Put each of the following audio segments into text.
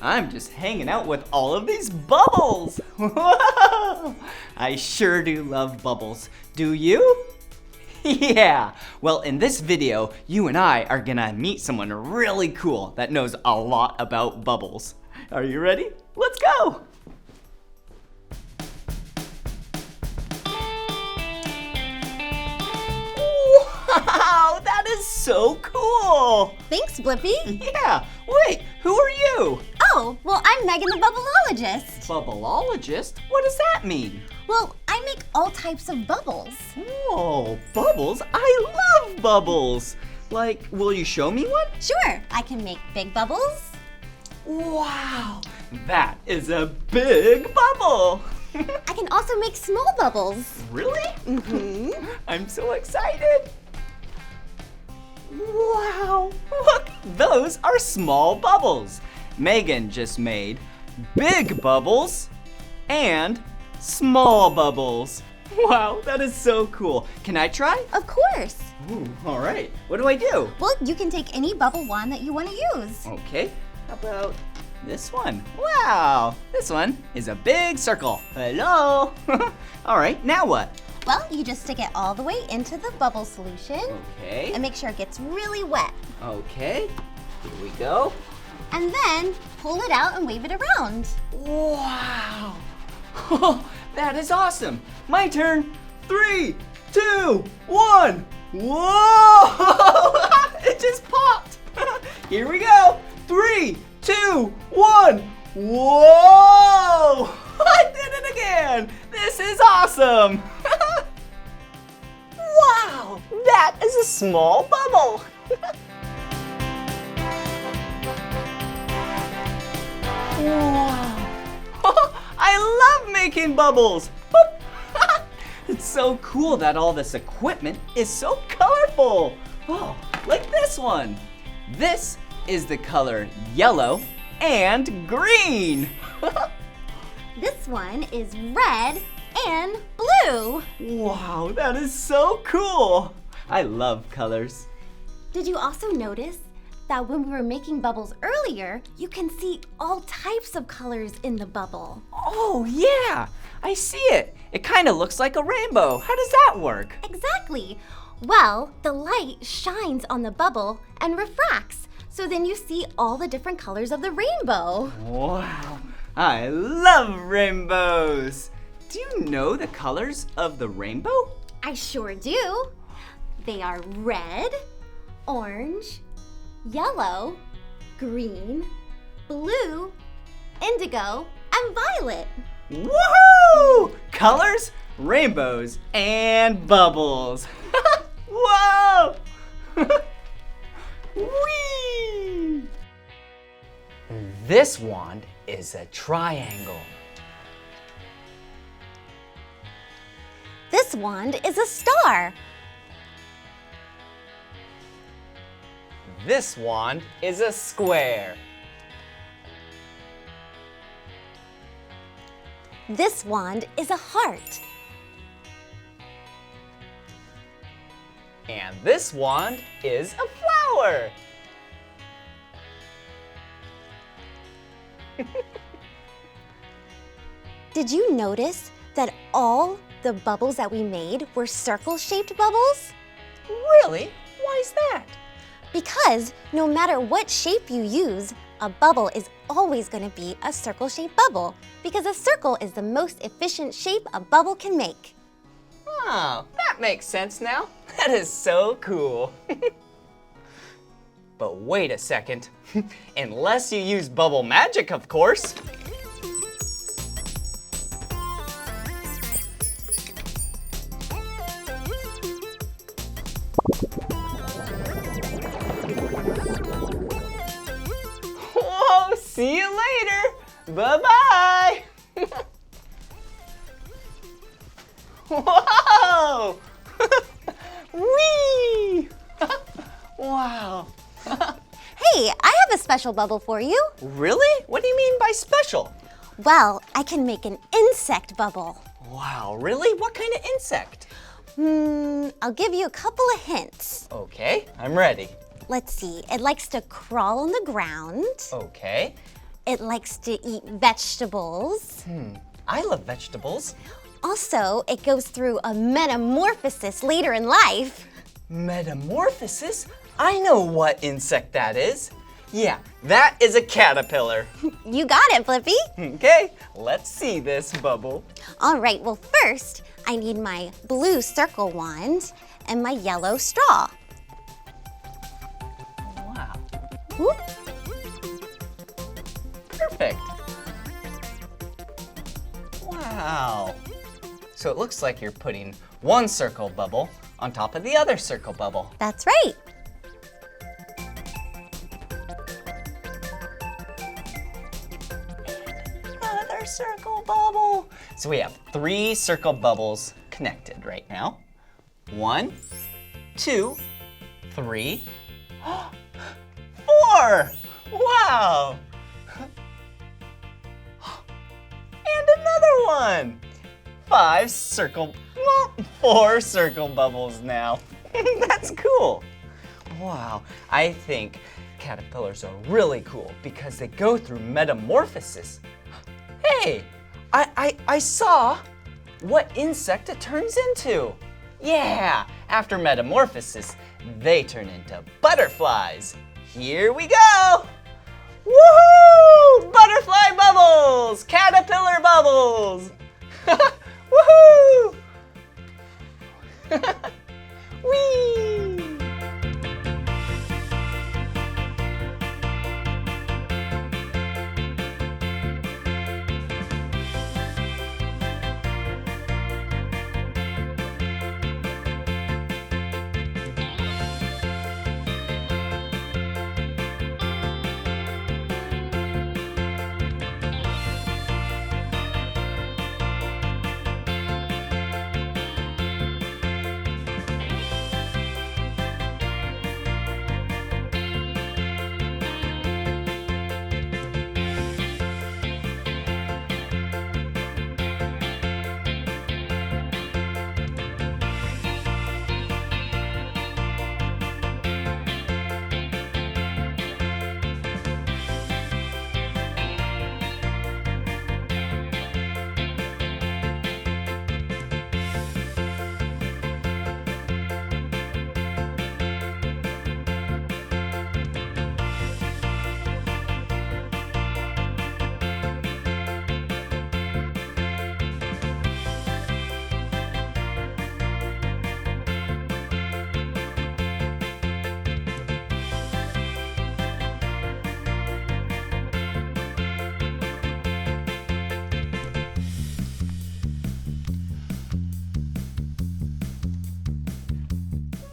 I'm just hanging out with all of these bubbles. I sure do love bubbles. Do you? Yeah. Well, in this video, you and I are gonna meet someone really cool that knows a lot about bubbles. Are you ready? Let's go. Wow, that is so cool! Thanks, Blippi. Yeah, wait, who are you? Oh, well, I'm Megan the bubbleologist. Bubbleologist? What does that mean? Well, I make all types of bubbles. Oh, bubbles? I love bubbles! Like, will you show me one? Sure, I can make big bubbles. Wow, that is a big bubble! I can also make small bubbles. Really? Mm-hmm. I'm so excited! Wow, look, those are small bubbles. Megan just made big bubbles and small bubbles. Wow, that is so cool. Can I try? Of course. Ooh, all right. What do I do? Well, you can take any bubble wand that you want to use. Okay, how about this one? Wow, this one is a big circle. Hello. All right, now what? Well, you just stick it all the way into the bubble solution. Okay. And make sure it gets really wet. Okay, here we go. And then pull it out and wave it around. Wow. That is awesome. My turn. 3, 2, 1. Whoa! It just popped. Here we go. 3, 2, 1. Whoa! I did it again. This is awesome. Wow, that is a small bubble. Wow. I love making bubbles. It's so cool that all this equipment is so colorful. Oh, like this one. This is the color yellow and green. This one is red and blue. Wow, that is so cool. I love colors. Did you also notice that when we were making bubbles earlier, you can see all types of colors in the bubble? Oh, yeah, I see it. It kind of looks like a rainbow. How does that work? Exactly. Well, the light shines on the bubble and refracts, so then you see all the different colors of the rainbow. Wow, I love rainbows. Do you know the colors of the rainbow? I sure do. They are red, orange, yellow, green, blue, indigo, and violet. Woohoo! Colors, rainbows, and bubbles. Whoa! Whee! This wand is a triangle. This wand is a star. This wand is a square. This wand is a heart. And this wand is a flower. Did you notice that all the bubbles that we made were circle-shaped bubbles? Really? Why is that? Because no matter what shape you use, a bubble is always going to be a circle-shaped bubble, because a circle is the most efficient shape a bubble can make. Oh, that makes sense now. That is so cool. But wait a second. Unless you use bubble magic, of course. Whoa, see you later. Bye-bye. Whoa! Whee! Wow. Hey, I have a special bubble for you. Really? What do you mean by special? Well, I can make an insect bubble. Wow, really? What kind of insect? I'll give you a couple of hints. Okay, I'm ready. Let's see, it likes to crawl on the ground. Okay. It likes to eat vegetables. I love vegetables. Also, it goes through a metamorphosis later in life. Metamorphosis? I know what insect that is. Yeah, that is a caterpillar. You got it, Blippi. Okay, let's see this bubble. All right, well first, I need my blue circle wand and my yellow straw. Wow, Whoop. perfect. Wow. So it looks like you're putting one circle bubble on top of the other circle bubble. That's right. Another circle bubble. So we have 3 circle bubbles connected right now. 1, 2, 3, 4. Wow. And another one. 4 circle bubbles now. That's cool. Wow, I think caterpillars are really cool because they go through metamorphosis. Hey, I saw what insect it turns into. Yeah, after metamorphosis, they turn into butterflies. Here we go. Woohoo! Butterfly bubbles! Caterpillar bubbles! Woohoo! Whee!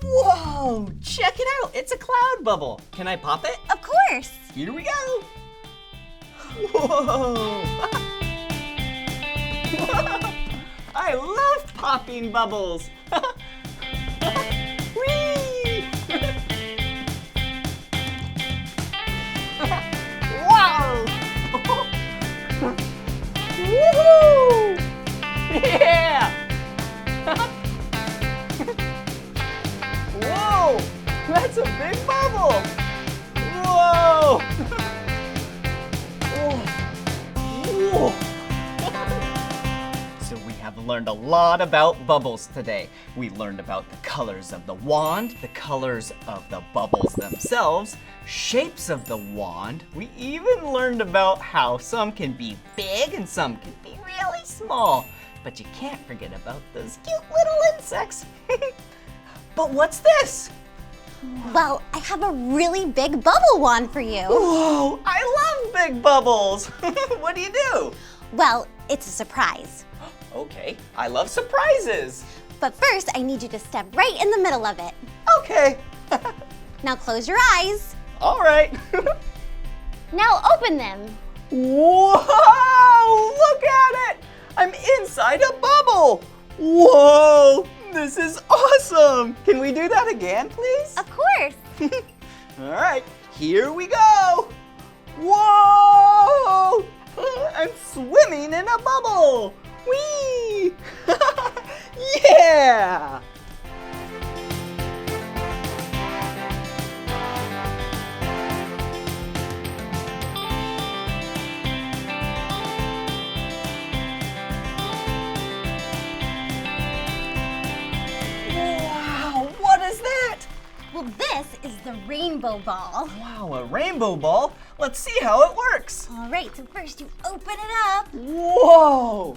Whoa, check it out. It's a cloud bubble. Can I pop it? Of course. Here we go. Whoa. I love popping bubbles. Whee! Wow! Woohoo! Yeah! Whoa! That's a big bubble! Whoa! Whoa! So we have learned a lot about bubbles today. We learned about the colors of the wand, the colors of the bubbles themselves, shapes of the wand. We even learned about how some can be big and some can be really small. But you can't forget about those cute little insects. But what's this? Well, I have a really big bubble wand for you. Whoa, I love big bubbles. What do you do? Well, it's a surprise. Okay, I love surprises. But first, I need you to step right in the middle of it. Okay. Now close your eyes. All right. Now open them. Whoa, look at it. I'm inside a bubble. Whoa, this is awesome. Can we do that again, please? Of course. All right, here we go. Whoa, I'm swimming in a bubble. Whee! Yeah! Well, this is the rainbow ball. Wow, a rainbow ball? Let's see how it works. All right, so first you open it up. Whoa!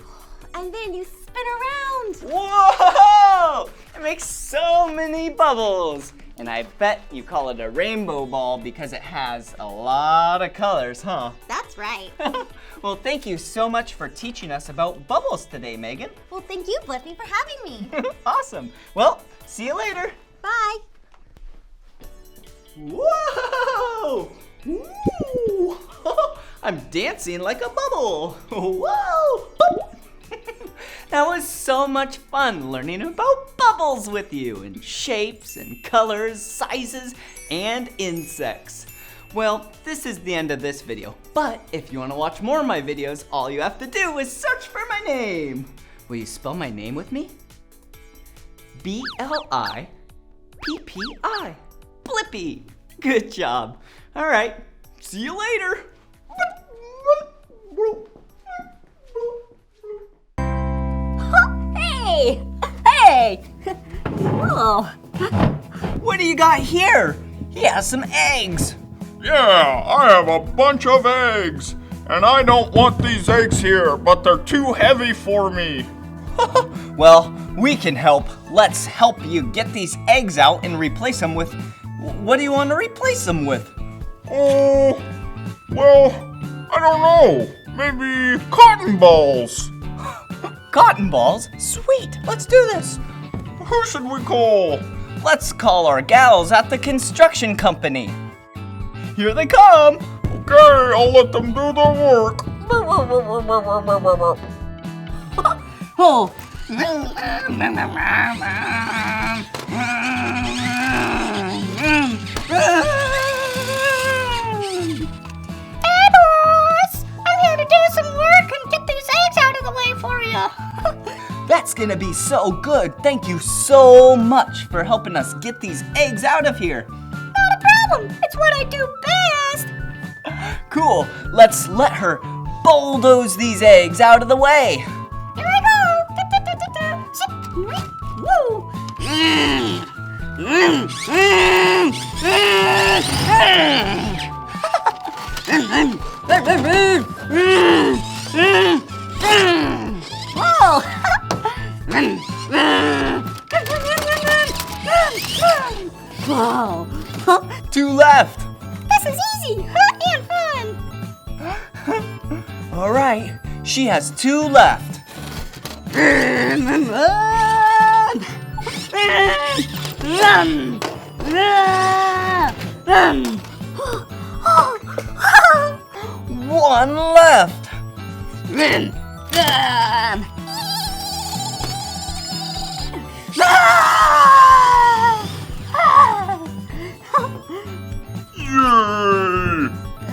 And then you spin around. Whoa! It makes so many bubbles. And I bet you call it a rainbow ball because it has a lot of colors, huh? That's right. Well, thank you so much for teaching us about bubbles today, Megan. Well, thank you, Blippi, for having me. Awesome. Well, see you later. Bye. Whoa! Ooh. I'm dancing like a bubble. Whoa! That was so much fun learning about bubbles with you and shapes and colors, sizes, and insects. Well, this is the end of this video, but if you want to watch more of my videos, all you have to do is search for my name. Will you spell my name with me? Blippi. Blippi. Good job. All right, see you later. Hey! Whoa. What do you got here? He has some eggs. Yeah, I have a bunch of eggs. And I don't want these eggs here, but they're too heavy for me. Well, we can help. Let's help you get these eggs out and replace them with... What do you want to replace them with? Oh, well, I don't know. Maybe cotton balls. Cotton balls? Sweet, let's do this. Who should we call? Let's call our gals at the construction company. Here they come. Okay, I'll let them do the work. Oh. I'm here to do some work and get these eggs out of the way for you. That's gonna be so good. Thank you so much for helping us get these eggs out of here. Not a problem. It's what I do best. Cool. Let's let her bulldoze these eggs out of the way. Here I go. Woo. Whoa. Whoa. Two left. This is easy and fun. All right, she has two left. One left. Yay!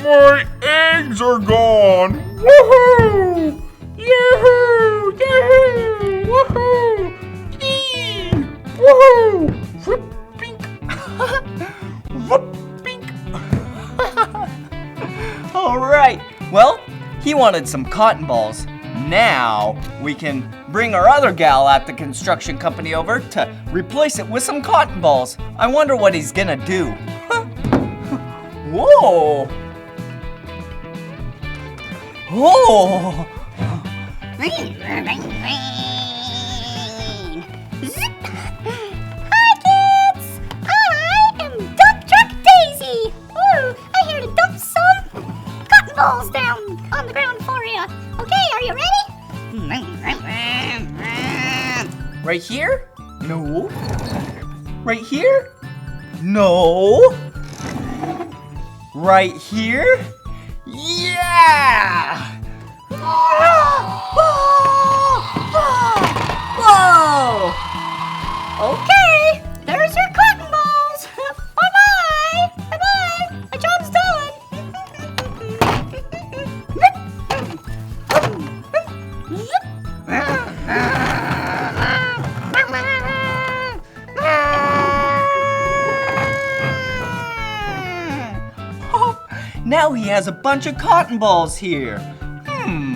My eggs are gone. Woohoo! Yahoo! Yahoo! Woohoo! Yee! Woohoo! Whoop, pink. Whoop, pink. All right, well, he wanted some cotton balls. Now we can bring our other gal at the construction company over to replace it with some cotton balls. I wonder what he's gonna do. Whoa! Oh! Hi, kids! I am Dump Truck Daisy. Ooh, I'm here to dump some cotton balls down on the ground for you. Okay, are you ready? Right here? No. Right here? No. Right here? Yeah! Whoa! Okay, there's your cotton balls. Bye-bye. Bye-bye. My job's done. Now he has a bunch of cotton balls here. Woo!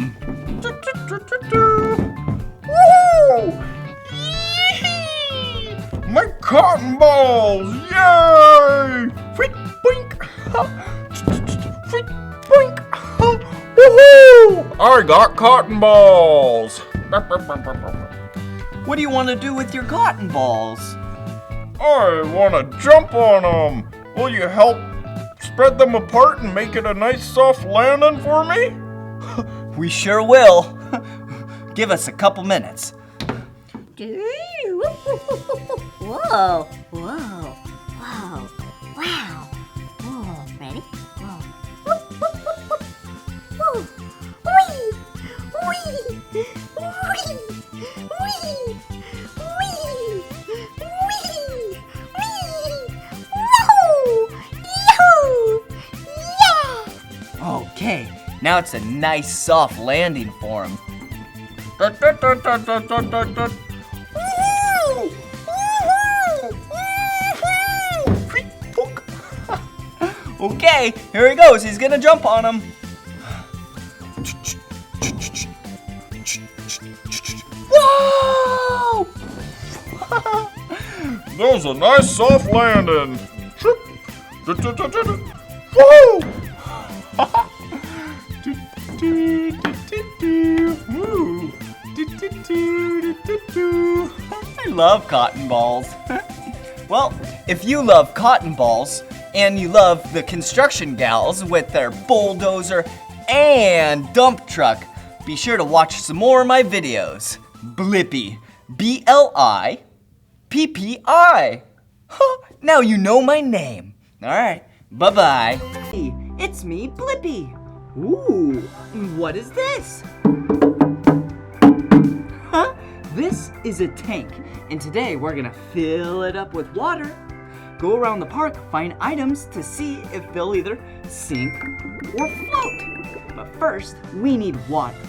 Yee! My cotton balls! Yay! I got cotton balls. What do you want to do with your cotton balls? I want to jump on them. Will you help spread them apart and make it a nice soft landing for me? We sure will. Give us a couple minutes. Whoa, whoa, whoa, wow. Whoa, ready? Whoa. Whoa. Whee! Whee! Whee! Whee! Whee! Whee! Whee! Whoa! Yahoo! Yeah! Okay, now it's a nice soft landing for him. Okay, here he goes. He's gonna jump on him. Whoa! That was a nice soft landing. Woo! I love cotton balls. Well, if you love cotton balls and you love the construction gals with their bulldozer and dump truck, be sure to watch some more of my videos. Blippi, B-L-I-P-P-I. Now you know my name. All right, bye-bye. Hey, it's me, Blippi. Ooh, what is this? Huh? This is a tank, and today we're gonna fill it up with water. Go around the park, find items to see if they'll either sink or float. But first, we need water.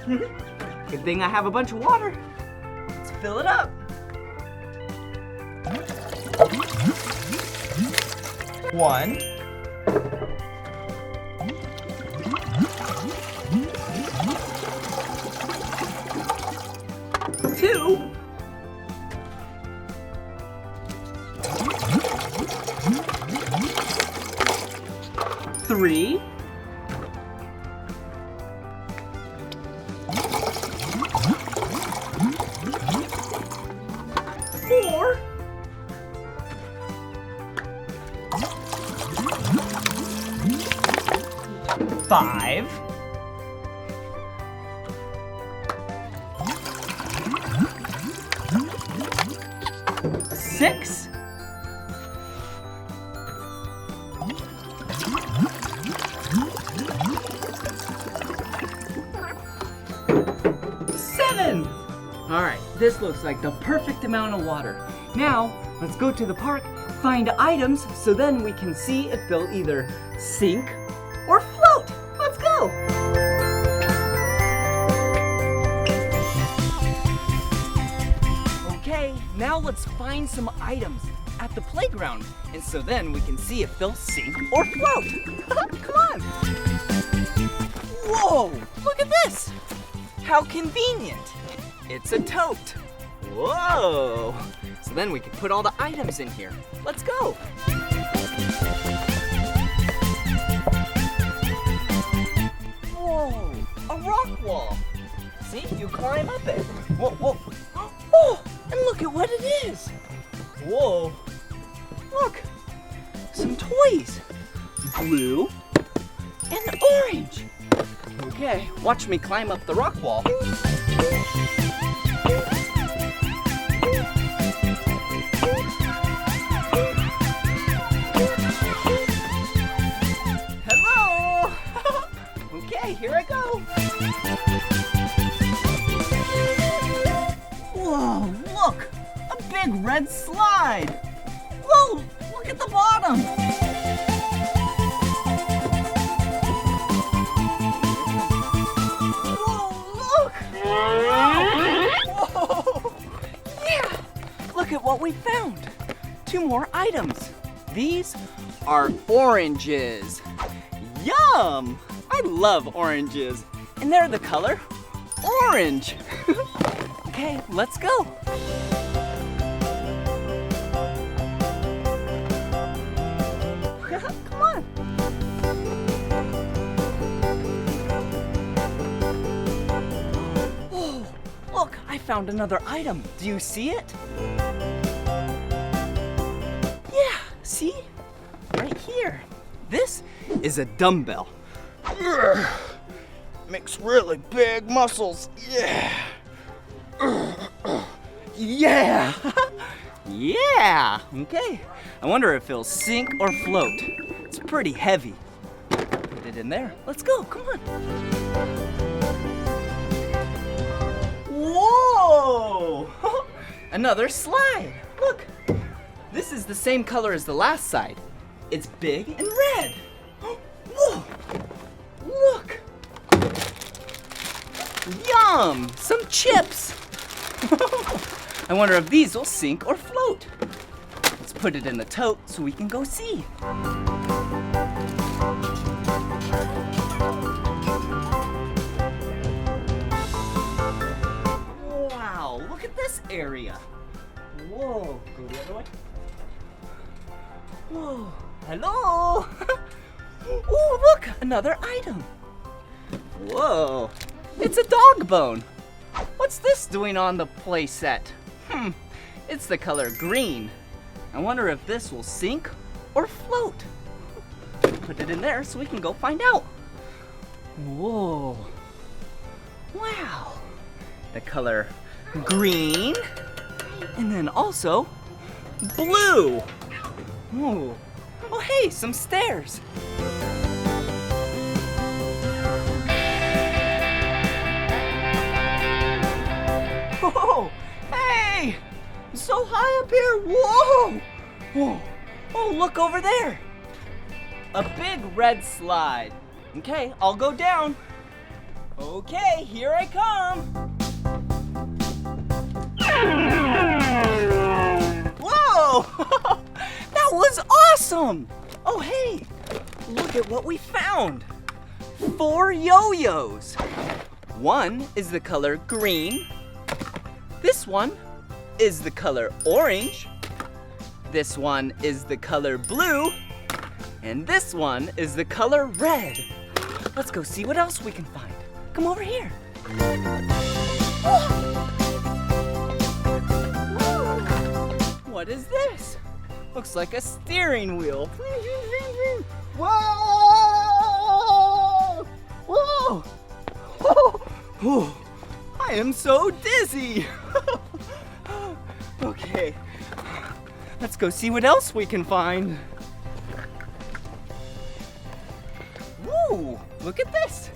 Good thing I have a bunch of water. Let's fill it up. One. Two. Three. Four. Five. Six. Seven. All right, this looks like the perfect amount of water. Now, let's go to the park, find items, so then we can see if they'll either sink or float. Let's go. Okay, now let's find some items at the playground, and so then we can see if they'll sink or float. Come on. Whoa, look at this. How convenient. It's a tote. Whoa. So then we can put all the items in here. Let's go. Whoa, a rock wall. See, you climb up it. Whoa, whoa. Oh, and look at what it is. Whoa. Look, some toys. Blue and orange. Okay, watch me climb up the rock wall. Hello. Okay, here I go. Whoa, look, a big red slide. Whoa, look at the bottom. Whoa! Yeah! Look at what we found. 2 more items. These are oranges. Yum! I love oranges. And they're the color orange. Okay, let's go. Come on. look, I found another item. Do you see it? Yeah, see? Right here. This is a dumbbell. Makes really big muscles. Yeah. Yeah! Yeah! Okay. I wonder if it'll sink or float. It's pretty heavy. Put it in there. Let's go. Come on. Whoa! Another slide. Look. This is the same color as the last side. It's big and red. Whoa! Look. Yum! Some chips. I wonder if these will sink or float. Let's put it in the tote so we can go see. Wow, look at this area. Whoa, go the other way. Whoa, hello. Oh, look, another item. Whoa, it's a dog bone. What's this doing on the play set? It's the color green. I wonder if this will sink or float. Put it in there so we can go find out. Whoa. Wow. The color green and then also blue. Whoa. Oh, hey, some stairs. Whoa! Hey! I'm so high up here! Whoa! Whoa! Oh, look over there! A big red slide. Okay, I'll go down. Okay, here I come. Whoa! That was awesome! Oh, hey! Look at what we found. 4 yo-yos. One is the color green. This one is the color orange. This one is the color blue. And this one is the color red. Let's go see what else we can find. Come over here. What is this? Looks like a steering wheel. Whoa! Whoa! Whoa! I am so dizzy. Okay, let's go see what else we can find. Woo! Look at this.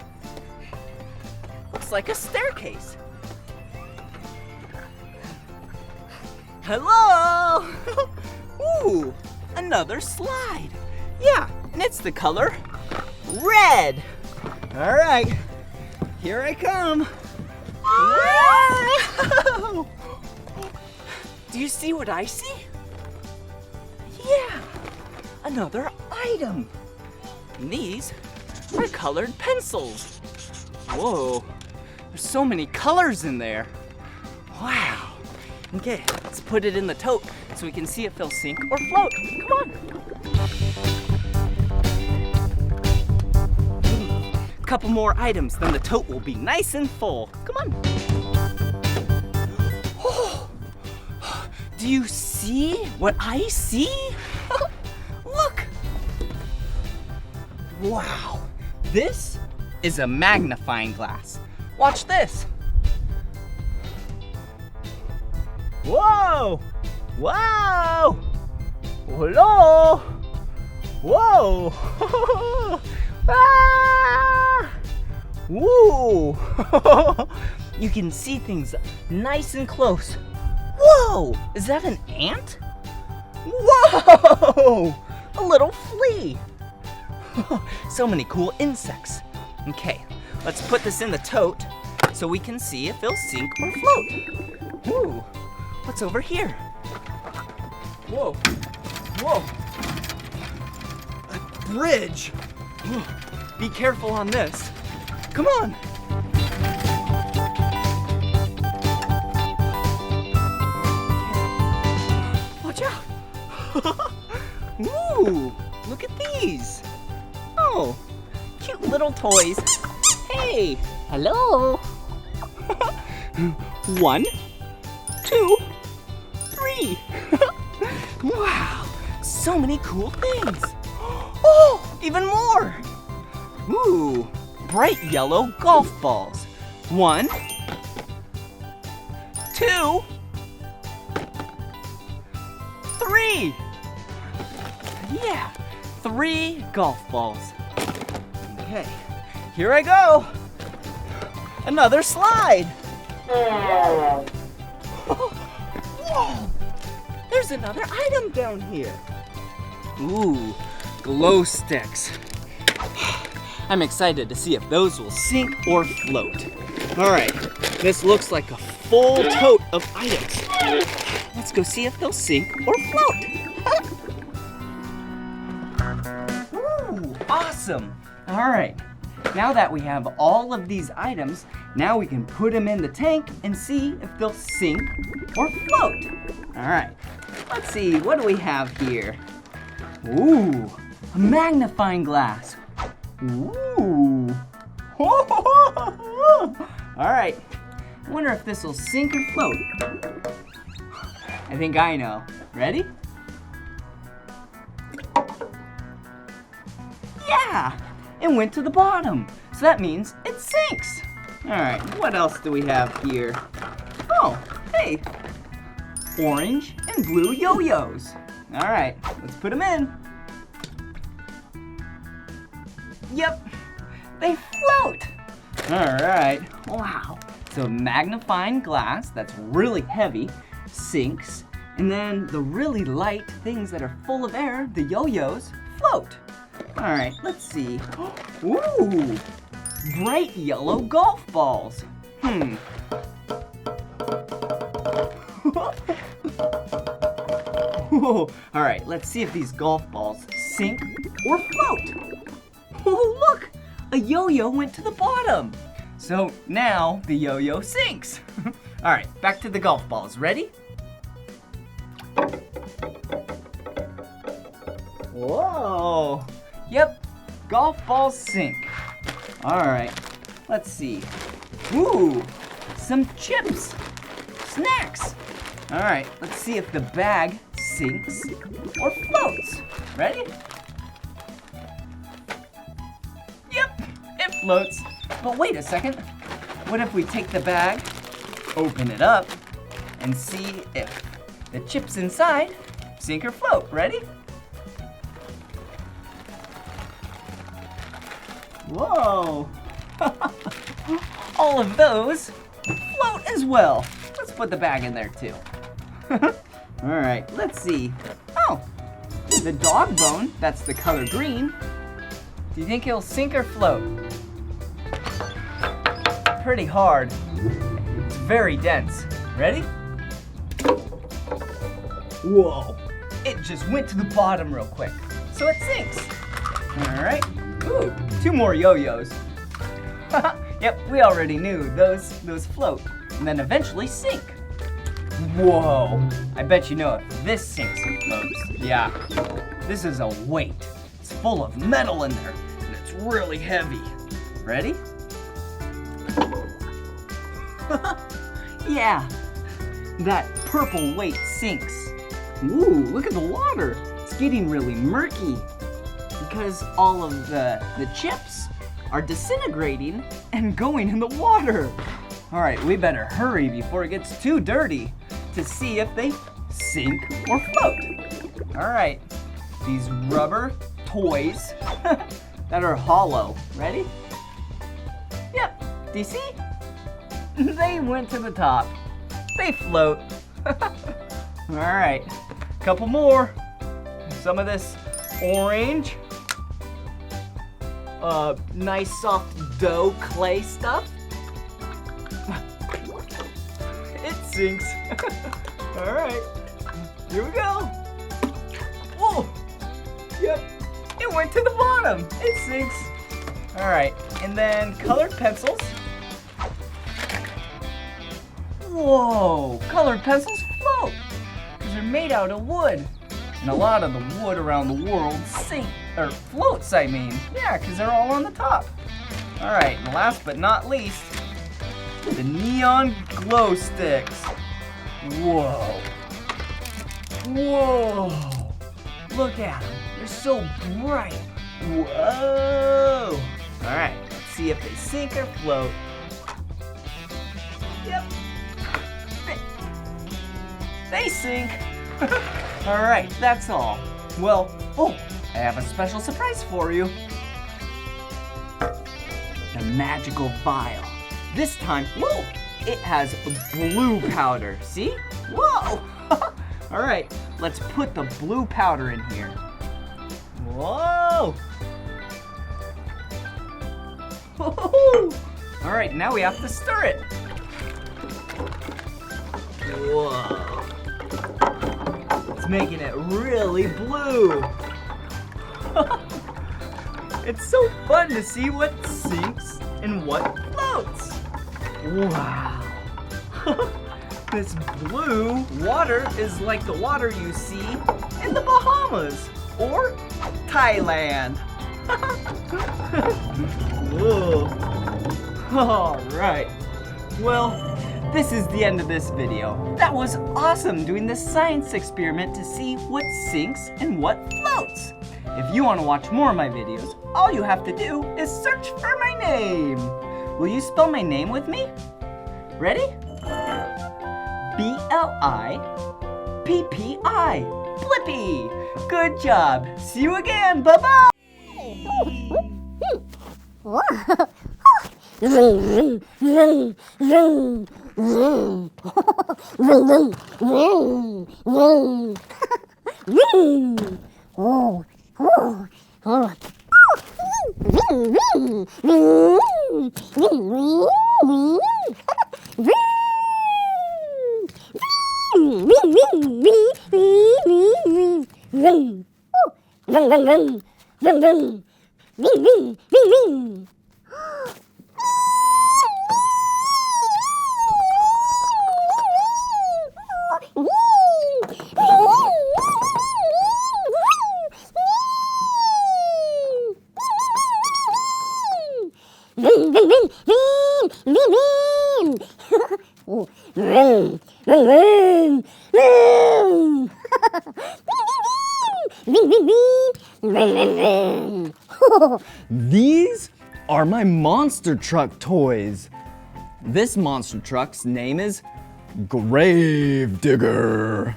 Looks like a staircase. Hello! Ooh, another slide. Yeah, and it's the color red. All right, here I come. Whoa! Do you see what I see? Yeah, another item. And these are colored pencils. Whoa, there's so many colors in there. Wow. Okay, let's put it in the tote so we can see if it'll sink or float. Come on. A couple more items, then the tote will be nice and full. Come on. Oh, do you see what I see? Look. Wow, this is a magnifying glass. Watch this. Whoa! Wow! Hello! Whoa! Ah! Woo! You can see things nice and close. Whoa! Is that an ant? Whoa! A little flea. So many cool insects. Okay, let's put this in the tote so we can see if it'll sink or float. Ooh. What's over here? Whoa, whoa, a bridge. Be careful on this. Come on. Watch out. Ooh, look at these. Oh, cute little toys. Hey, hello. 1, 2, 3. Wow, so many cool things. Oh, even more. Ooh, bright yellow golf balls. 1, 2, 3. Yeah, 3 golf balls. Okay, here I go. Another slide. Whoa, there's another item down here. Ooh, glow sticks. I'm excited to see if those will sink or float. All right, this looks like a full tote of items. Let's go see if they'll sink or float. Ooh, awesome. All right, now that we have all of these items, now we can put them in the tank and see if they'll sink or float. All right, let's see, what do we have here? Ooh, a magnifying glass. Ooh. All right, I wonder if this will sink or float. I think I know. Ready? Yeah, it went to the bottom. So that means it sinks. All right, what else do we have here? Oh, hey, orange and blue yo-yos. All right, let's put them in. Yep, they float. All right, wow. So magnifying glass that's really heavy sinks, and then the really light things that are full of air, the yo-yos, float. All right, let's see. Ooh, bright yellow golf balls. All right, let's see if these golf balls sink or float. Oh, look, a yo-yo went to the bottom. So now the yo-yo sinks. All right, back to the golf balls. Ready? Whoa. Yep, golf balls sink. All right, let's see. Ooh, some chips, snacks. All right, let's see if the bag sinks or floats. Ready? Yep, it floats. But wait a second. What if we take the bag, open it up, and see if the chips inside sink or float? Ready? Whoa! All of those float as well. Let's put the bag in there too. All right, let's see. Oh, the dog bone, that's the color green. Do you think it'll sink or float? Pretty hard. It's very dense. Ready? Whoa, it just went to the bottom real quick. So it sinks. All right. Ooh, 2 more yo-yos. Yep, we already knew those float and then eventually sink. Whoa, I bet you know if this sinks and floats. Yeah, this is a weight. It's full of metal in there and it's really heavy. Ready? Yeah, that purple weight sinks. Ooh, look at the water. It's getting really murky because all of the chips are disintegrating and going in the water. All right, we better hurry before it gets too dirty to see if they sink or float. All right, these rubber toys that are hollow. Ready? Yep, do you see? They went to the top. They float. All right, couple more. Some of this orange, nice soft dough clay stuff. It sinks. All right, here we go. Whoa, yep, it went to the bottom. It sinks. All right, and then colored pencils. Whoa, colored pencils float because they're made out of wood. And a lot of the wood around the world floats, I mean. Yeah, because they're all on the top. All right, and last but not least, the neon glow sticks. Whoa. Whoa. Look at them. They're so bright. Whoa. All right, let's see if they sink or float. Yep. They sink. All right, that's all. Well, oh, I have a special surprise for you. The magical vial. This time, whoa, it has blue powder. See? Whoa! All right, let's put the blue powder in here. Whoa! All right, now we have to stir it. Whoa! It's making it really blue. It's so fun to see what sinks and what floats. Wow. This blue water is like the water you see in the Bahamas or Thailand. Whoa. All right. Well, this is the end of this video. That was awesome doing this science experiment to see what sinks and what floats. If you want to watch more of my videos, all you have to do is search for my name. Will you spell my name with me? Ready? B-L-I-P-P-I. Blippi. Good job. See you again. Bye-bye. These are my monster truck toys. This monster truck's name is Gravedigger.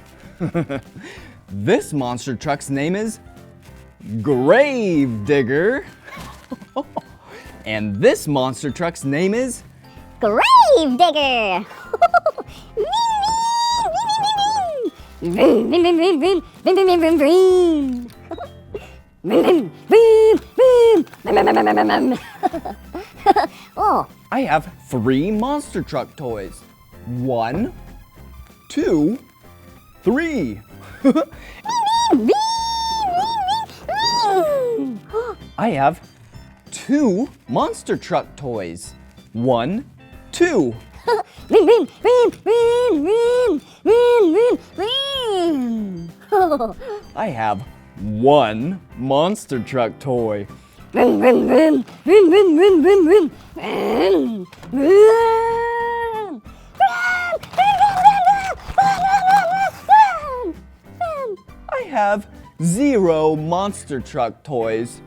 This monster truck's name is Gravedigger. And this monster truck's name is Gravedigger! Oh. I have 3 monster truck toys. 1, 2, 3. I have 2 monster truck toys. 1, 2. I have 1 monster truck toy. I have 0 monster truck toys.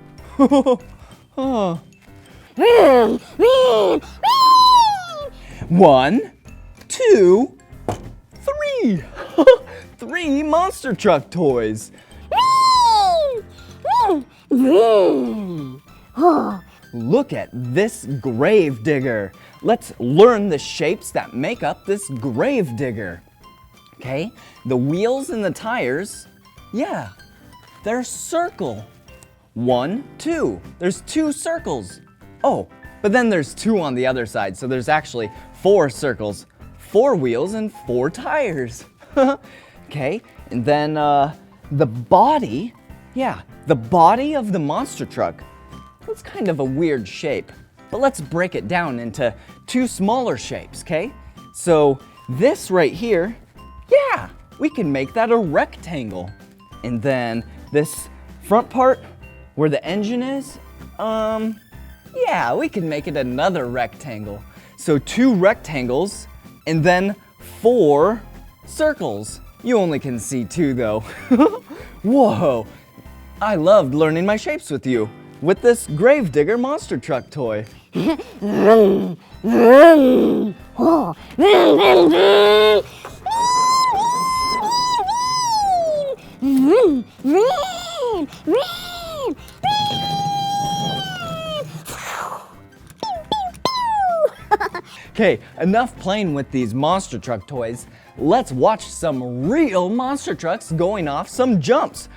1, 2, 3. 3 monster truck toys. Look at this Gravedigger. Let's learn the shapes that make up this Gravedigger. Okay, the wheels and the tires, yeah, they're circle. 1, 2, there's 2 circles. Oh, but then there's 2 on the other side, so there's actually 4 circles, 4 wheels and 4 tires. Okay, and then the body, yeah, the body of the monster truck. That's kind of a weird shape, but let's break it down into 2 smaller shapes, okay? So this right here, yeah, we can make that a rectangle. And then this front part where the engine is, yeah, we can make it another rectangle. So 2 rectangles and then 4 circles. You only can see 2 though. Whoa! I loved learning my shapes with you, with this Gravedigger monster truck toy. Vroom, vroom. Oh, vroom, vroom, vroom. Vroom, vroom, vroom, vroom. Okay, enough playing with these monster truck toys. Let's watch some real monster trucks going off some jumps.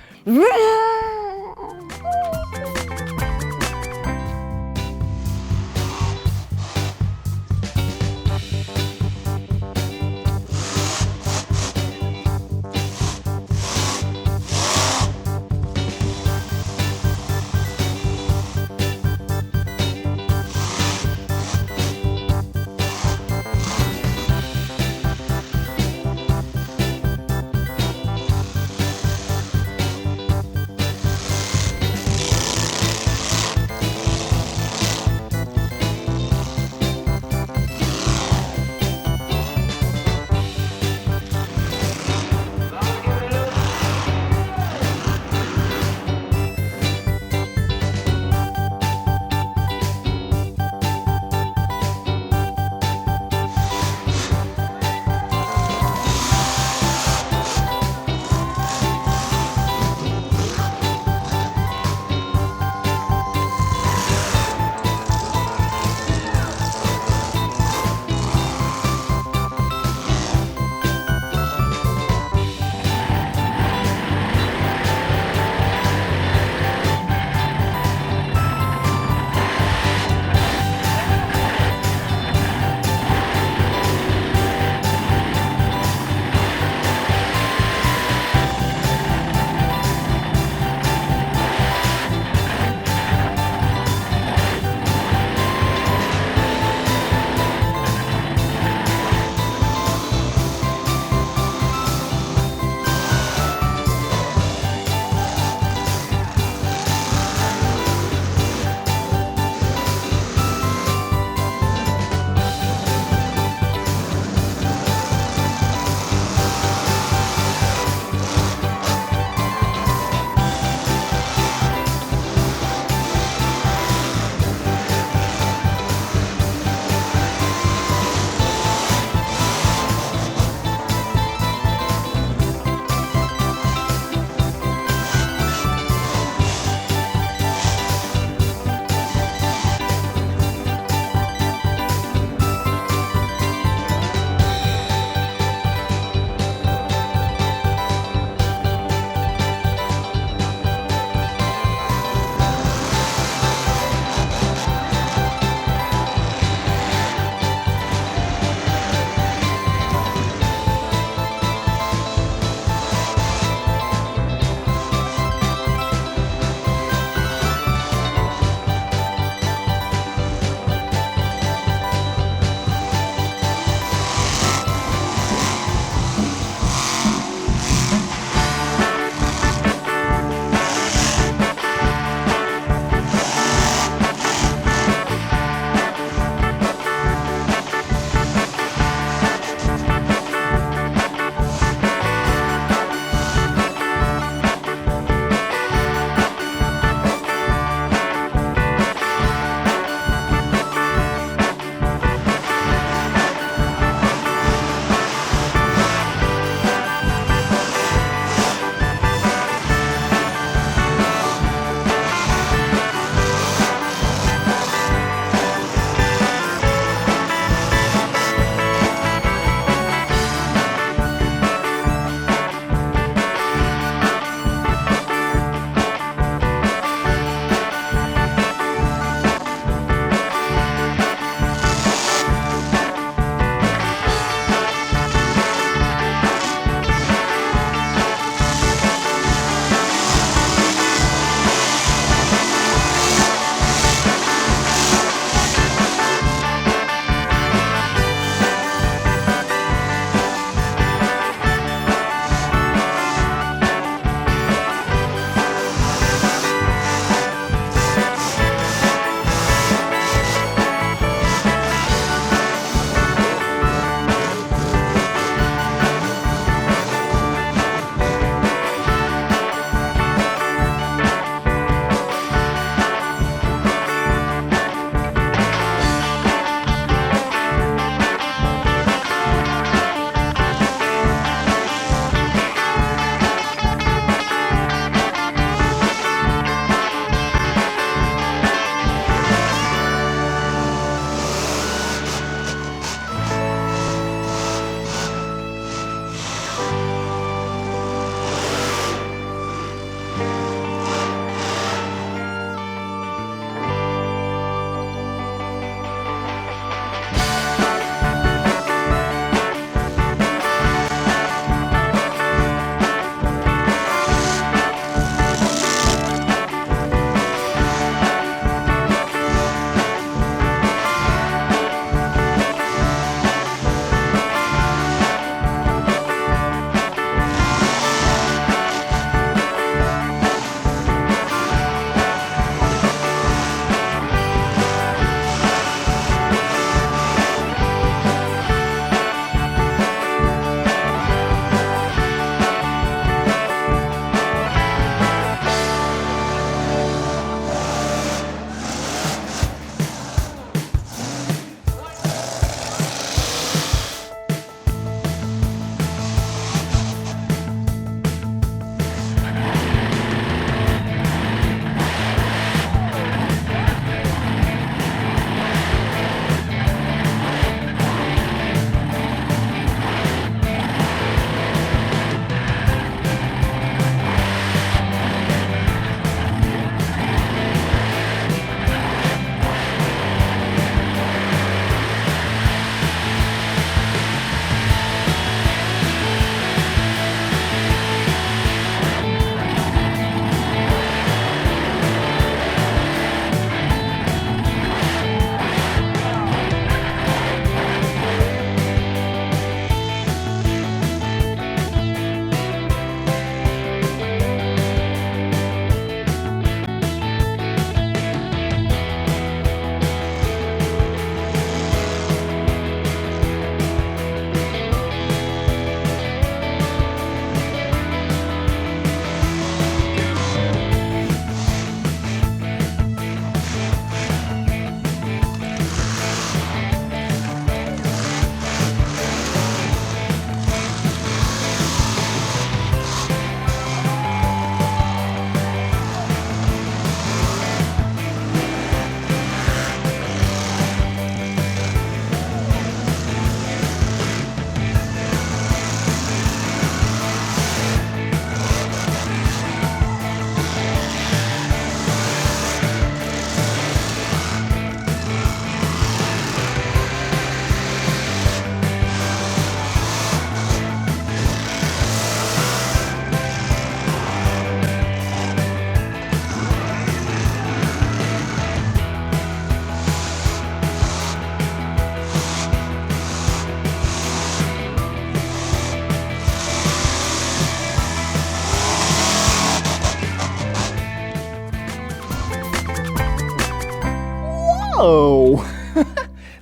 Whoa!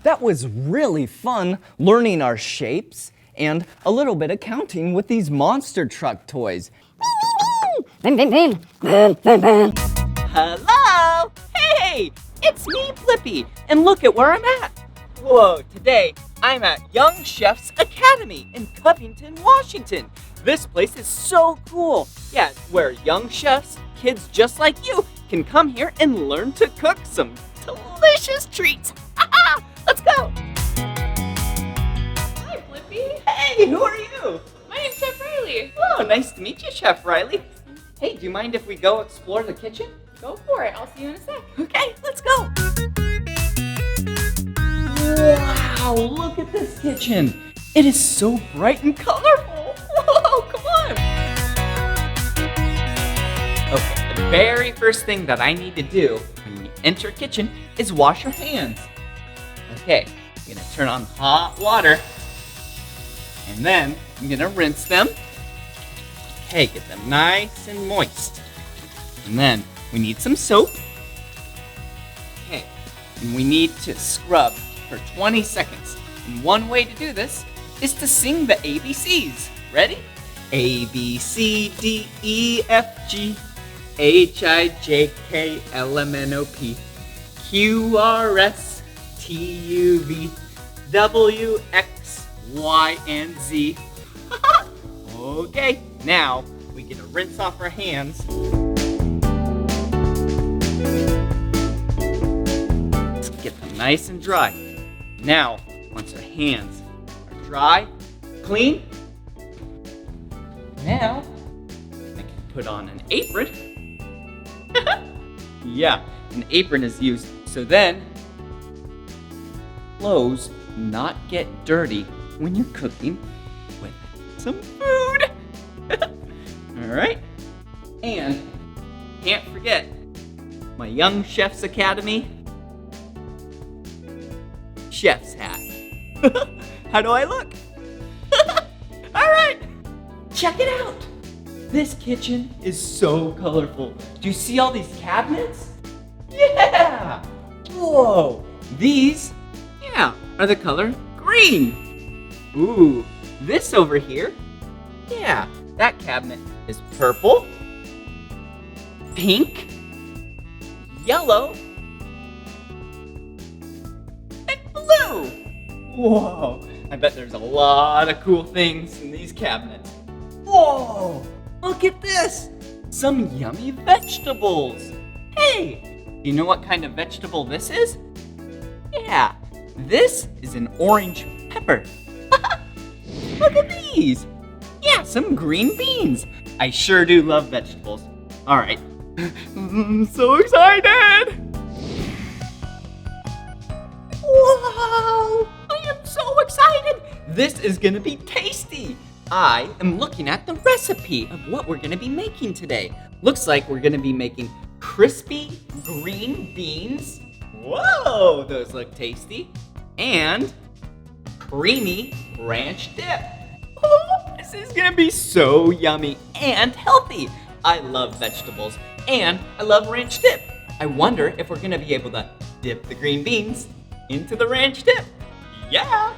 That was really fun learning our shapes and a little bit of counting with these monster truck toys. Hello! Hey! It's me, Blippi, and look at where I'm at. Whoa, today I'm at Young Chef's Academy in Covington, Washington. This place is so cool. Yeah, it's where young chefs, kids just like you, can come here and learn to cook some delicious treats. Let's go. Hi, Blippi. Hey, who are you? My name's Chef Riley. Oh, nice to meet you, Chef Riley. Hey, do you mind if we go explore the kitchen? Go for it. I'll see you in a sec. Okay, let's go. Wow, look at this kitchen. It is so bright and colorful. Whoa, come on. Okay, the very first thing that I need to do when you enter a kitchen is wash your hands. Okay, I'm gonna turn on hot water, and then I'm gonna rinse them. Okay, get them nice and moist. And then we need some soap. Okay, and we need to scrub for 20 seconds. And one way to do this is to sing the ABCs. Ready? A, B, C, D, E, F, G, H, I, J, K, L, M, N, O, P, Q, R, S, T, U, V, W, X, Y, and Z. Okay, now we get to rinse off our hands. Let's get them nice and dry. Now, once our hands are dry, clean, now I can put on an apron. Yeah, an apron is used so then clothes not get dirty when you're cooking with some food. All right, and can't forget my Young Chef's Academy chef's hat. How do I look? All right, check it out. This kitchen is so colorful. Do you see all these cabinets? Yeah. Whoa, these, yeah, are the color green. Ooh, this over here, yeah, that cabinet is purple, pink, yellow, and blue. Whoa, I bet there's a lot of cool things in these cabinets. Whoa, look at this, some yummy vegetables. Hey, do you know what kind of vegetable this is? Yeah, this is an orange pepper. Look at these. Yeah, some green beans. I sure do love vegetables. All right, I'm so excited. Wow, I am so excited. This is gonna be tasty. I am looking at the recipe of what we're gonna be making today. Looks like we're gonna be making crispy green beans. Whoa, those look tasty. And creamy ranch dip. Oh, this is gonna be so yummy and healthy. I love vegetables and I love ranch dip. I wonder if we're gonna be able to dip the green beans into the ranch dip. Yeah.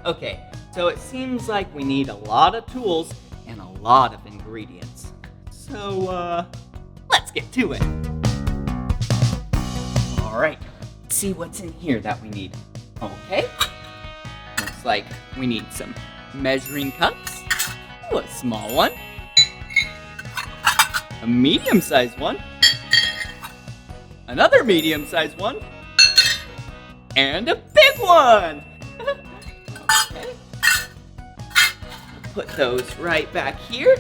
Okay, so it seems like we need a lot of tools and a lot of ingredients. So, let's get to it. All right, let's see what's in here that we need. Okay, looks like we need some measuring cups. Ooh, a small one, a medium-sized one, another medium-sized one, and a big one. Okay, put those right back here.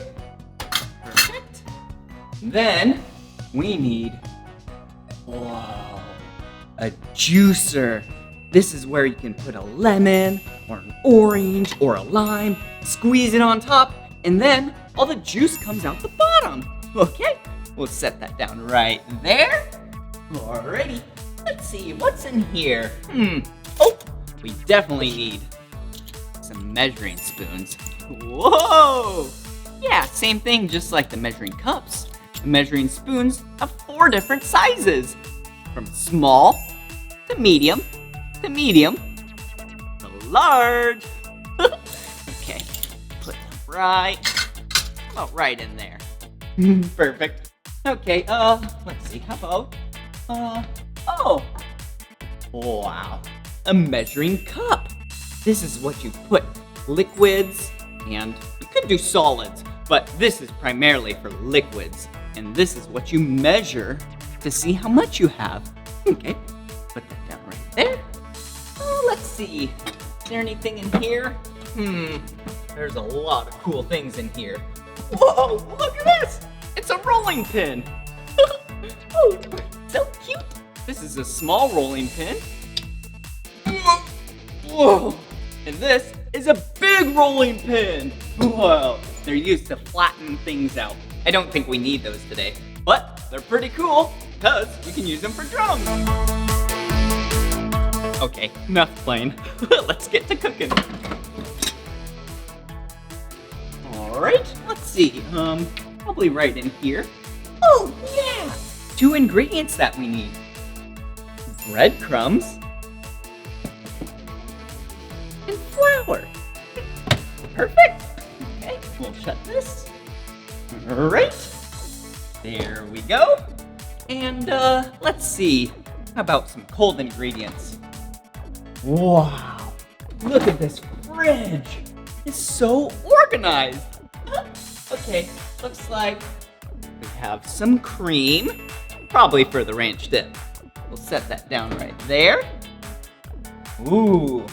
Perfect. Then we need, whoa, a juicer. This is where you can put a lemon or an orange or a lime, squeeze it on top, and then all the juice comes out the bottom. Okay, we'll set that down right there. Alrighty, let's see what's in here. Oh, we definitely need some measuring spoons. Whoa! Yeah, same thing, just like the measuring cups. The measuring spoons have 4 different sizes, from small the medium, the medium, the large. Okay, put them right, about right in there. Perfect. Okay, let's see, how about, oh, wow, a measuring cup. This is what you put liquids, and you could do solids, but this is primarily for liquids. And this is what you measure to see how much you have. Okay, put that down right there. Oh, let's see, is there anything in here? There's a lot of cool things in here. Whoa, look at this! It's a rolling pin. Oh, so cute. This is a small rolling pin. Whoa, and this is a big rolling pin. Whoa, they're used to flatten things out. I don't think we need those today, but they're pretty cool because you can use them for drums. Okay, enough playing. Let's get to cooking. All right, let's see. Probably right in here. Oh yeah, 2 ingredients that we need: breadcrumbs and flour. Perfect. Okay, we'll shut this. All right, there we go. And let's see, how about some cold ingredients? Wow, look at this fridge. It's so organized. Okay, looks like we have some cream, probably for the ranch dip. We'll set that down right there. Ooh,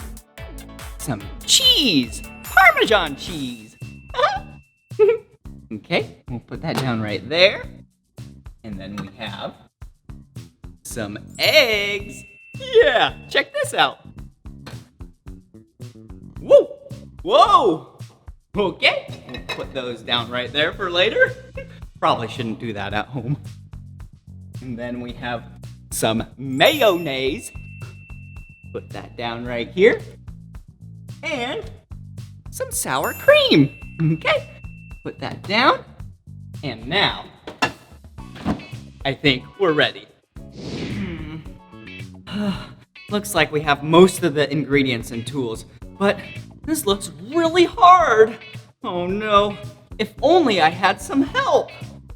some cheese, Parmesan cheese. Okay, we'll put that down right there. And then we have some eggs. Yeah, check this out. Whoa, whoa. Okay, we'll put those down right there for later. Probably shouldn't do that at home. And then we have some mayonnaise. Put that down right here. And some sour cream. Okay, put that down. And now, I think we're ready. Looks like we have most of the ingredients and tools, but this looks really hard. Oh no, if only I had some help.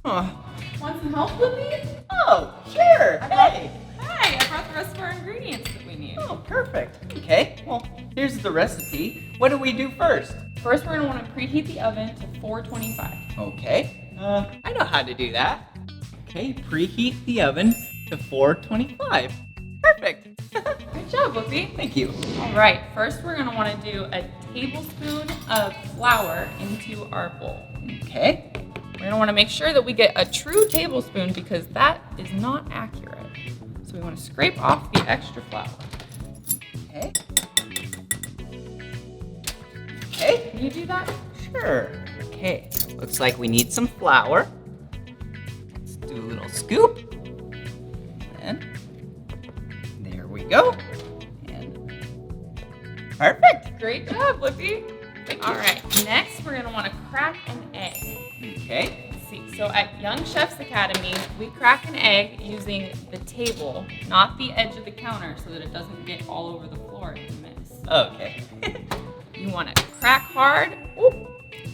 Want some help, Blippi? Oh, sure. Hey. Hi, I brought the rest of our ingredients that we need. Oh, perfect. Okay, well, here's the recipe. What do we do first? First, we're gonna want to preheat the oven to 425. Okay, I know how to do that. Okay, preheat the oven to 425. Perfect. Good job, Blippi. Thank you. All right, first we're gonna want to do a tablespoon of flour into our bowl. Okay. We're gonna want to make sure that we get a true tablespoon because that is not accurate. So we want to scrape off the extra flour. Okay. Okay. Can you do that? Sure. Okay, looks like we need some flour. Let's do a little scoop. And there we go. And perfect. Great job, Blippi. Thank you. All right, next we're gonna want to crack an egg. Okay. Let's see, so at Young Chefs Academy, we crack an egg using the table, not the edge of the counter, so that it doesn't get all over the floor if you miss. Okay. You want to crack hard, whoop,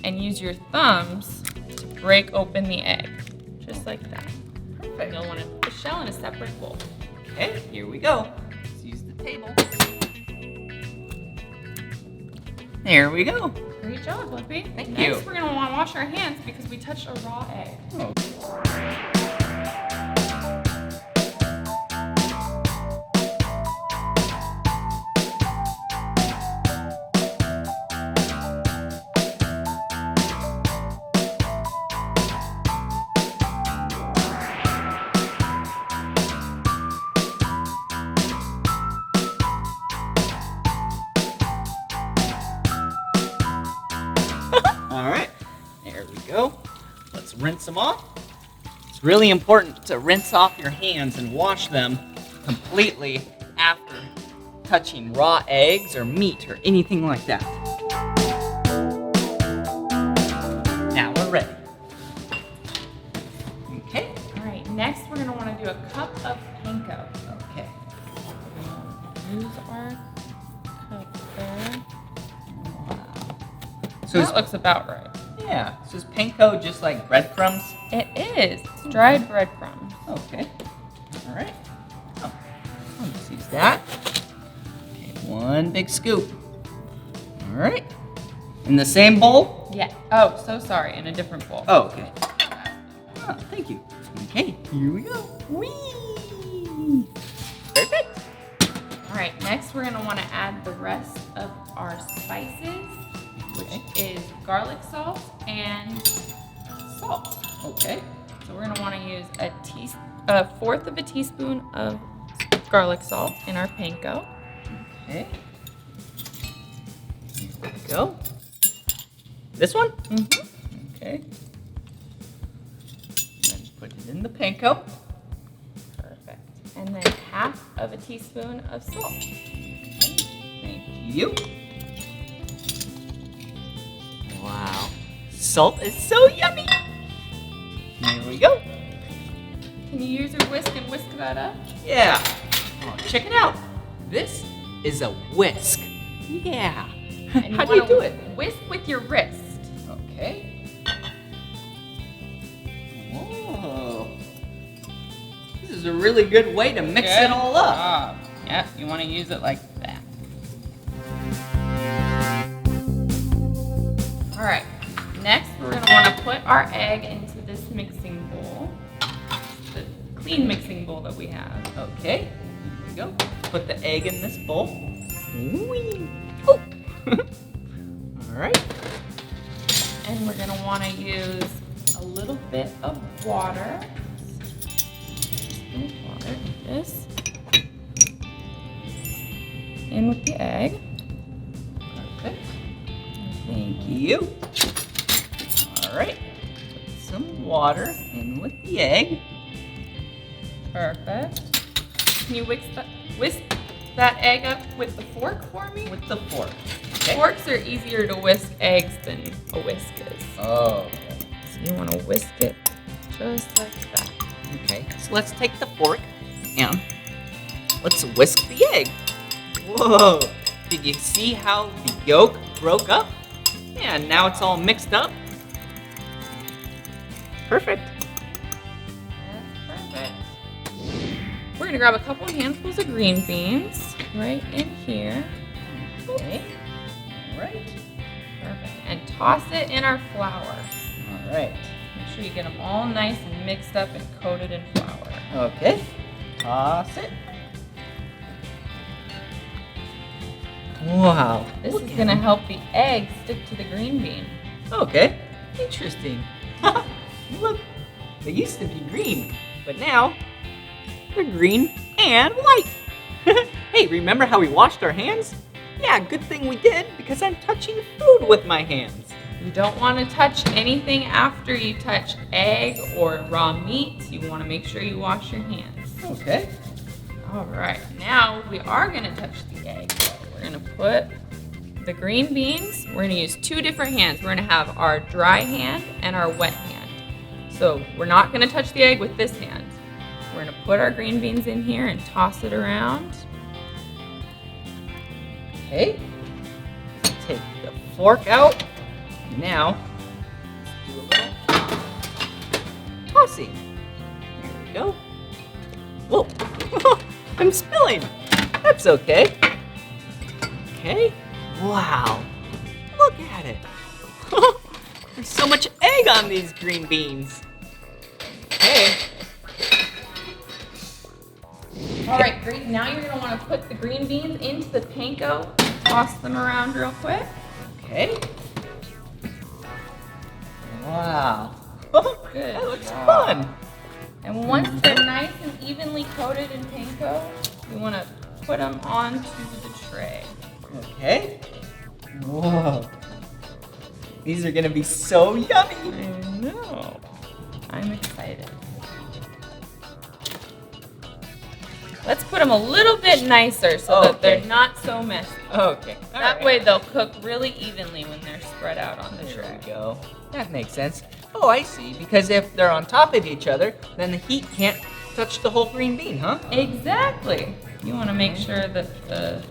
and use your thumbs to break open the egg, just like that. Perfect. You'll want to put the shell in a separate bowl. Okay, here we go. Let's use the table. There we go. Great job, Blippi. Thank you. Next, we're going to want to wash our hands because we touched a raw egg. Oh. All right, there we go. Let's rinse them off. It's really important to rinse off your hands and wash them completely after touching raw eggs or meat or anything like that. Now we're ready. Okay. All right, next we're going to want to do a cup of panko. Okay. So that looks about right. yeah, so is panko just like breadcrumbs? It is. It's dried breadcrumbs. Okay. All right. Oh, I'll just use that. Okay, one big scoop. All right. In the same bowl? Yeah. Oh, so sorry. In a different bowl. Oh, okay. Oh, thank you. Okay, here we go. Whee! Perfect. All right. Next, we're gonna want to add the rest of our spices, which is garlic salt and salt. Okay. So we're gonna want to use a fourth of a teaspoon of garlic salt in our panko. Okay. Here we go. This one? Mm-hmm. Okay. Then put it in the panko. Perfect. And then half of a teaspoon of salt. Okay. Thank you. Wow. Salt is so yummy. Here we go. Can you use your whisk and whisk that up? Yeah. Oh, check it out. This is a whisk. Yeah. And How do you wanna do it? Whisk with your wrist. Okay. Whoa. This is a really good way to mix it all up. Yeah, you want to use it like that. All right. Next, we're going to want to put our egg into this mixing bowl. The clean mixing bowl that we have. Okay. Here we go. Put the egg in this bowl. Whee! Oh. All right. And we're going to want to use a little bit of water. Water, like this. In with the egg. Perfect. Thank you. All right. Put some water in with the egg. Perfect. Can you whisk that egg up with the fork for me? With the fork. Okay. Forks are easier to whisk eggs than a whisk is. Oh, okay. So you want to whisk it just like that. Okay, so let's take the fork and let's whisk the egg. Whoa! Did you see how the yolk broke up? Yeah, now it's all mixed up. Perfect. That's perfect. We're going to grab a couple handfuls of green beans right in here. Okay. All right. Perfect. And toss it in our flour. All right. Make sure you get them all nice and mixed up and coated in flour. Okay. Toss it. Wow. This look is at going to them. help the egg stick to the green bean. Okay. Interesting. Look, they used to be green, but now they're green and white. Hey, remember how we washed our hands? Yeah, good thing we did because I'm touching food with my hands. You don't want to touch anything after you touch egg or raw meat. You want to make sure you wash your hands. Okay. All right, now we are going to touch the egg. We're going to put the green beans. We're going to use two different hands. We're going to have our dry hand and our wet hand. So we're not going to touch the egg with this hand. We're going to put our green beans in here and toss it around. Okay. Take the fork out. Now, let's do a little tossing. Here we go. Whoa, I'm spilling. That's okay. Okay. Wow. Look at it. There's so much egg on these green beans. Okay. All right, great. Now you're going to want to put the green beans into the panko. Toss them around real quick. Okay. Wow. Good That looks job. fun. And once they're nice and evenly coated in panko, you want to put them onto the tray. Okay. Whoa. These are gonna be so yummy. I know. I'm excited. Let's put them a little bit nicer so that they're not so messy. Okay. All That right. way they'll cook really evenly when they're spread out on the There tray. we go. That makes sense. Oh, I see. Because if they're on top of each other, then the heat can't touch the whole green bean, huh? Exactly. You want to make sure that the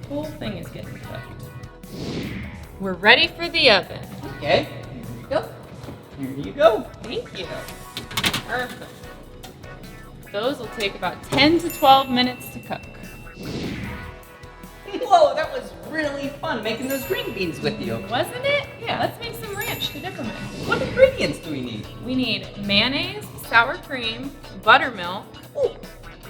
whole thing is getting cooked. we're ready for the oven. Okay, here you go. Here you go. Thank you. Perfect. Those will take about 10 to 12 minutes to cook. Whoa, that was really fun making those green beans with you. Wasn't it? Yeah, let's make some ranch to dip them in. What ingredients do we need? We need mayonnaise, sour cream, buttermilk. Oh,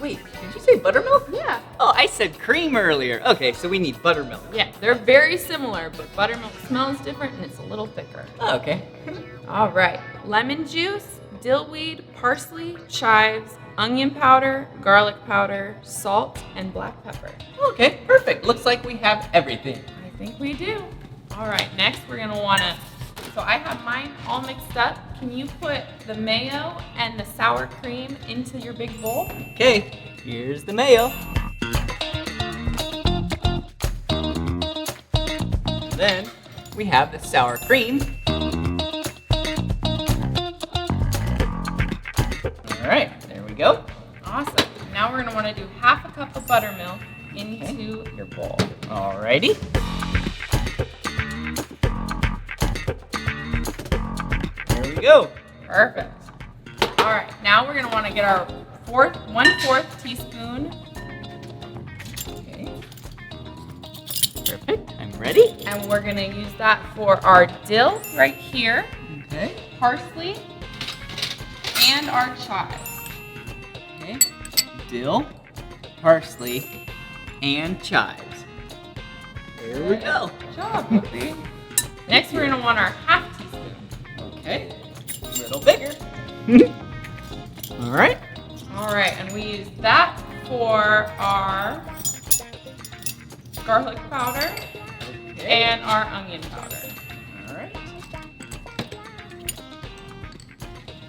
wait, did you say buttermilk? Yeah. Oh, I said cream earlier. Okay, so we need buttermilk. Yeah, they're very similar, but buttermilk smells different and it's a little thicker. Oh, okay. All right, lemon juice, dillweed, parsley, chives, onion powder, garlic powder, salt, and black pepper. Okay, perfect. Looks like we have everything. I think we do. All right, next we're gonna wanna, so I have mine all mixed up. Can you put the mayo and the sour cream into your big bowl? Okay, here's the mayo. Then we have the sour cream. All right, there we go. Awesome. Now we're gonna wanna do half a cup of buttermilk into your bowl. Alrighty. There we go. Perfect. All right, now we're gonna wanna get our 1/4 teaspoon, Okay. Perfect. I'm ready. and we're gonna use that for our dill right here, Okay. parsley, and our chives. Okay. Dill, parsley, and chives. There we go. Good job, Blippi. Next, we're gonna want our half teaspoon. Okay. A little bigger. All right. All right, and we use that for our garlic powder Okay. and our onion powder. All right.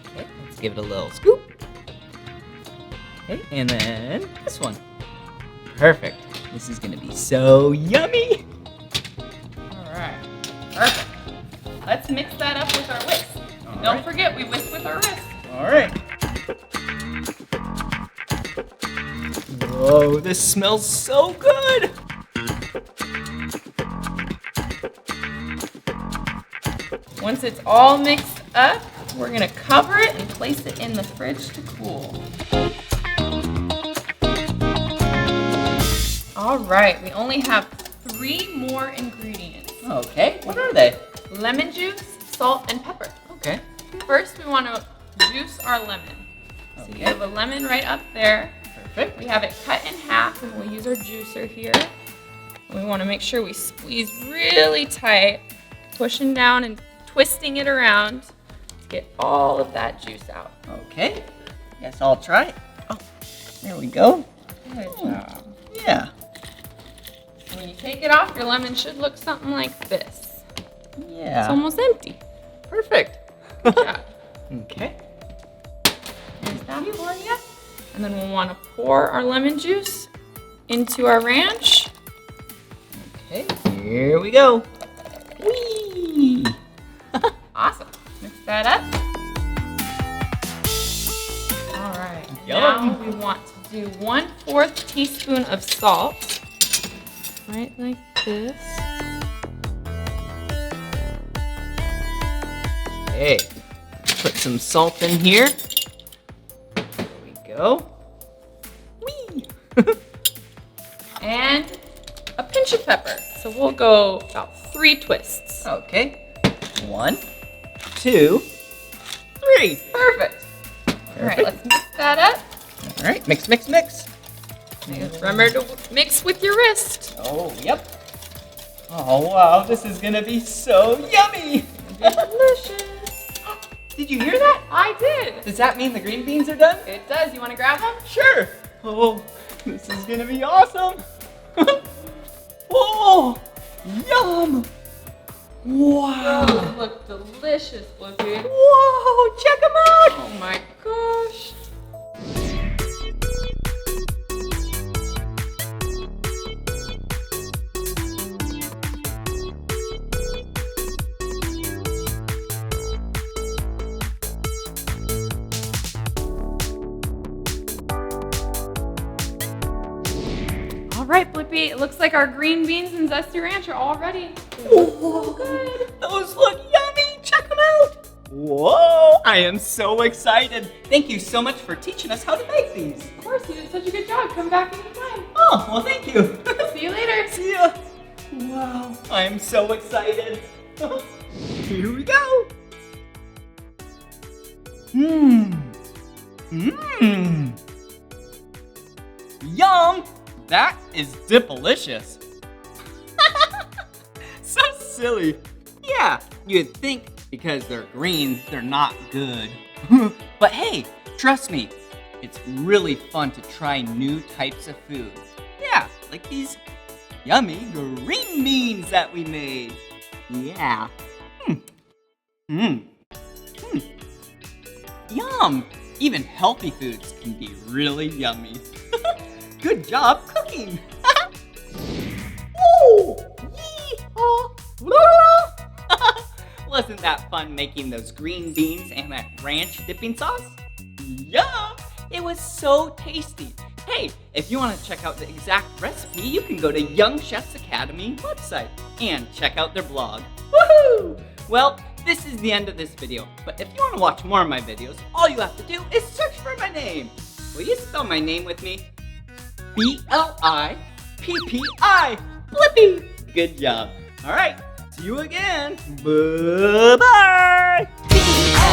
Okay, let's give it a little scoop. Okay, and then this one. Perfect. This is gonna be so yummy. All right, perfect. Let's mix that up with our whisk. All Don't right. forget, we whisk with our wrist. All right. Whoa, this smells so good. Once it's all mixed up, we're gonna cover it and place it in the fridge to cool. All right, we only have 3 more ingredients. Okay, what are they? Lemon juice, salt, and pepper. Okay. First, we want to juice our lemon. So you Okay. have a lemon right up there. Perfect. We have it cut in half, and we'll use our juicer here. We want to make sure we squeeze really tight, pushing down and twisting it around to get all of that juice out. Okay. Guess I'll try it. Oh, there we go. Good job. Yeah. When you take it off, your lemon should look something like this. Yeah. It's almost empty. Perfect. Good job. Okay. There's that for you. And then we'll want to pour our lemon juice into our ranch. Okay, here we go. Whee! Awesome. Mix that up. All right. Yum. Now we want to do 1/4 teaspoon of salt. Right like this. Okay, put some salt in here. There we go. Whee! And a pinch of pepper. So we'll go about 3 twists. Okay, 1, 2, 3. Perfect. All right, let's mix that up. All right, mix, mix, mix. Remember to mix with your wrist. Oh, yep. Oh, wow, this is gonna be so yummy. Delicious. Did you hear that? I did. Does that mean the green beans are done? It does. You want to grab them? Sure. Oh, this is gonna be awesome. Oh, yum. Wow. Those look delicious, Blippi. Whoa, check them out. Oh my gosh. right, Blippi, it looks like our green beans and zesty ranch are all ready. They look so good. Those look yummy. Check them out. Whoa, I am so excited. Thank you so much for teaching us how to make these. Of course, you did such a good job. Come back anytime. Oh, well, thank you. See you later. See ya. Wow, I am so excited. Here we go. Yum! That is dipalicious. So silly. Yeah, you'd think because they're green, they're not good. But hey, trust me, it's really fun to try new types of food. Yeah, like these yummy green beans that we made. Yeah. Yum! Even healthy foods can be really yummy. Good job cooking! Woo! Yee-haw! Wasn't that fun making those green beans and that ranch dipping sauce? Yum! It was so tasty. Hey, if you want to check out the exact recipe, you can go to Young Chefs Academy website and check out their blog. Woohoo! Well, this is the end of this video, but if you want to watch more of my videos, all you have to do is search for my name. Will you spell my name with me? B-L-I-P-P-I. Blippi! Good job. All right, see you again. Bye-bye. B-L-I-P-P-I.